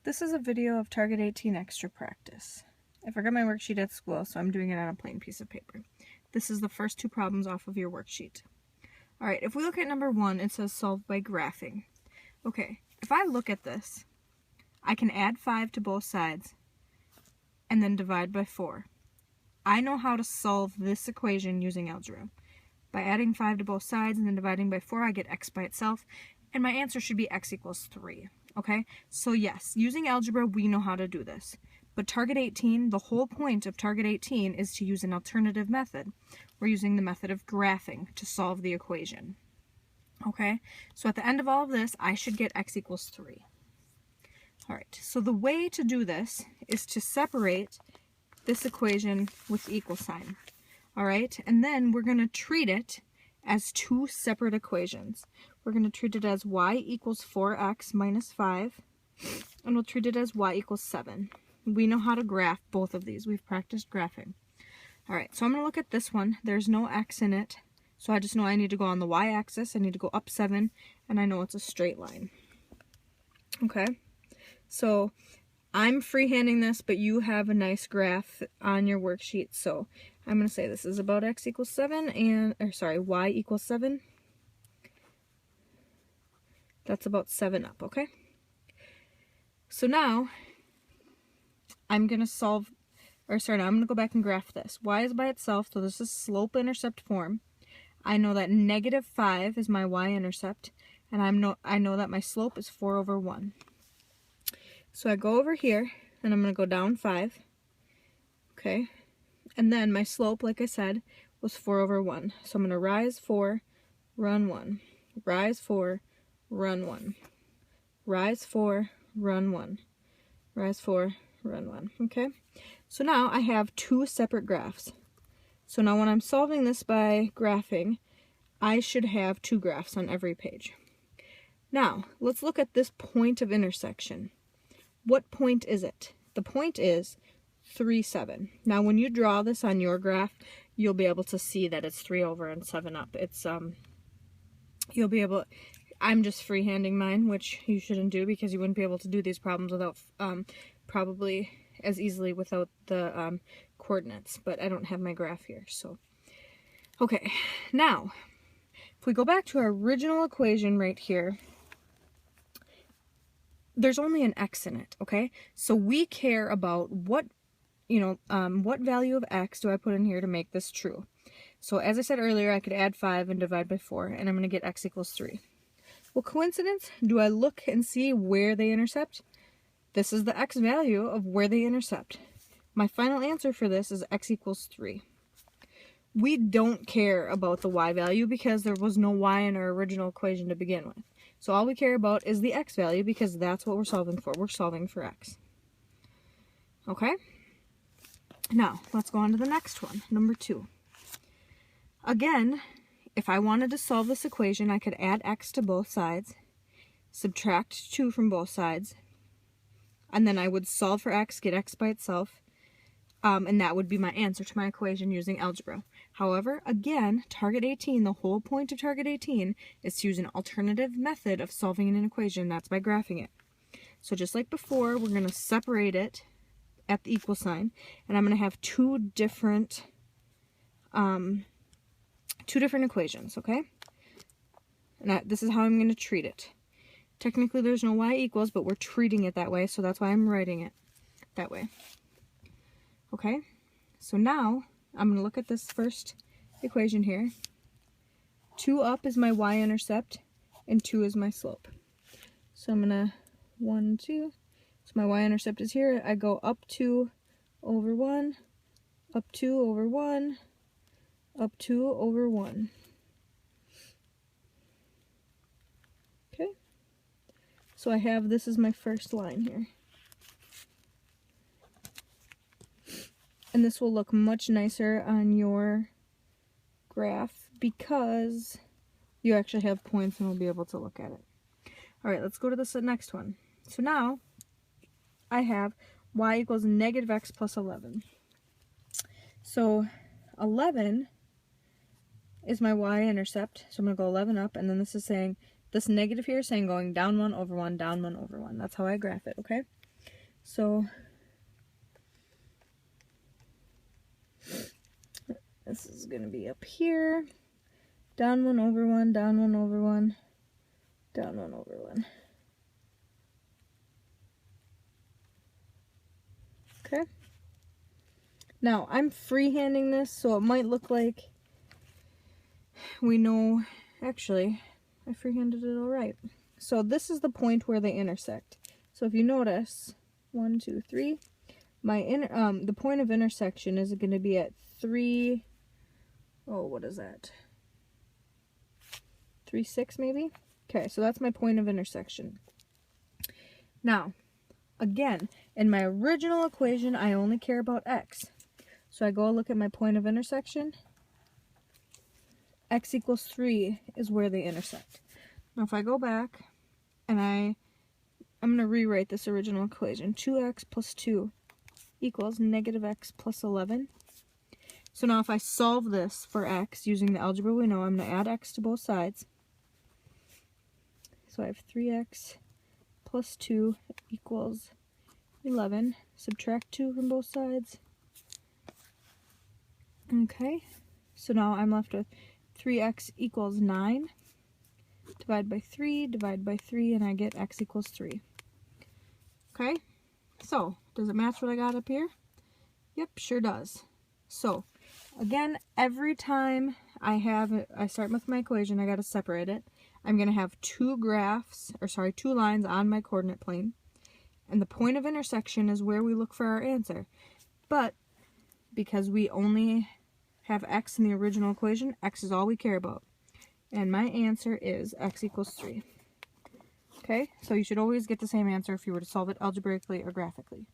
This is a video of Target 18 extra practice. I forgot my worksheet at school, so I'm doing it on a plain piece of paper. This is the first two problems off of your worksheet. Alright, if we look at number 1, it says solve by graphing. Okay, if I look at this, I can add 5 to both sides and then divide by 4. I know how to solve this equation using algebra. By adding 5 to both sides and then dividing by 4, I get x by itself, and my answer should be x equals 3. Okay, so yes, using algebra, we know how to do this. But Target 18, the whole point of Target 18 is to use an alternative method. We're using the method of graphing to solve the equation. Okay, so at the end of all of this, I should get x equals 3. Alright, so the way to do this is to separate this equation with the equal sign. Alright, and then we're going to treat it as two separate equations. We're going to treat it as y equals 4x minus 5, and we'll treat it as y equals 7. We know how to graph both of these. We've practiced graphing. Alright, so I'm going to look at this one. There's no x in it, so I just know I need to go on the y-axis. I need to go up 7, and I know it's a straight line. Okay, so I'm freehanding this, but you have a nice graph on your worksheet, so I'm going to say this is about x equals 7, y equals 7. That's about 7 up, okay? So now, I'm going to I'm going to go back and graph this. Y is by itself, so this is slope-intercept form. I know that negative 5 is my y-intercept, and I know that my slope is 4 over 1. So I go over here, and I'm going to go down 5, okay? And then my slope, like I said, was 4 over 1. So I'm going to rise 4, run 1, rise 4, run 1, rise 4, run 1, rise 4, run 1, okay? So now I have two separate graphs. So now when I'm solving this by graphing, I should have two graphs on every page. Now, let's look at this point of intersection. What point is it? The point is 3, 7. Now when you draw this on your graph, you'll be able to see that it's 3 over and 7 up. It's you'll be able, I'm just freehanding mine, which you shouldn't do because you wouldn't be able to do these problems without probably as easily without the coordinates, but I don't have my graph here. So okay, now if we go back to our original equation right here, there's only an x in it, okay? So we care about what value of x do I put in here to make this true. So as I said earlier, I could add 5 and divide by 4, and I'm going to get x equals 3. Well, coincidence? Do I look and see where they intercept? This is the x value of where they intercept. My final answer for this is x equals 3. We don't care about the y value because there was no y in our original equation to begin with. So all we care about is the x value because that's what we're solving for. We're solving for x. Okay? Now, let's go on to the next one, number 2. Again, if I wanted to solve this equation, I could add x to both sides, subtract 2 from both sides, and then I would solve for x, get x by itself, and that would be my answer to my equation using algebra. However, again, Target 18, the whole point of Target 18 is to use an alternative method of solving an equation. That's by graphing it. So just like before, we're going to separate it at the equal sign, and I'm going to have two different equations, okay? And this is how I'm going to treat it. Technically, there's no y equals, but we're treating it that way, so that's why I'm writing it that way. Okay, so now I'm going to look at this first equation here. 2 up is my y-intercept, and 2 is my slope. So I'm going to 1, 2. So my y-intercept is here. I go up 2 over 1, up 2 over 1, up 2 over 1. Okay, so I have, this is my first line here. And this will look much nicer on your graph because you actually have points and we'll be able to look at it. Alright, let's go to this next one. So now I have y equals negative x plus 11. So 11 is my y-intercept, so I'm going to go 11 up, and then this is saying, this negative here is saying going down 1 over 1, down 1 over 1. That's how I graph it, okay? So this is going to be up here. Down 1 over 1, down 1 over 1, down 1 over 1. Okay. Now, I'm freehanding this, so it might look like we know... Actually, I freehanded it all right. So this is the point where they intersect. So if you notice, 1, 2, 3, the point of intersection is going to be at 3... Oh, what is that? 3, 6 maybe? Okay, so that's my point of intersection. Now, again, in my original equation, I only care about x. So I go look at my point of intersection. X equals 3 is where they intersect. Now if I go back and I'm going to rewrite this original equation. 2x plus 2 equals negative x plus 11. So now if I solve this for x using the algebra we know, I'm going to add x to both sides. So I have 3x plus 2 equals 11. Subtract 2 from both sides. Okay, so now I'm left with 3x equals 9. Divide by 3, and I get x equals 3. Okay, so does it match what I got up here? Yep, sure does. So again, every time I start with my equation, I got to separate it. I'm going to have two lines on my coordinate plane. And the point of intersection is where we look for our answer. But because we only have x in the original equation, x is all we care about. And my answer is x equals 3. Okay, so you should always get the same answer if you were to solve it algebraically or graphically.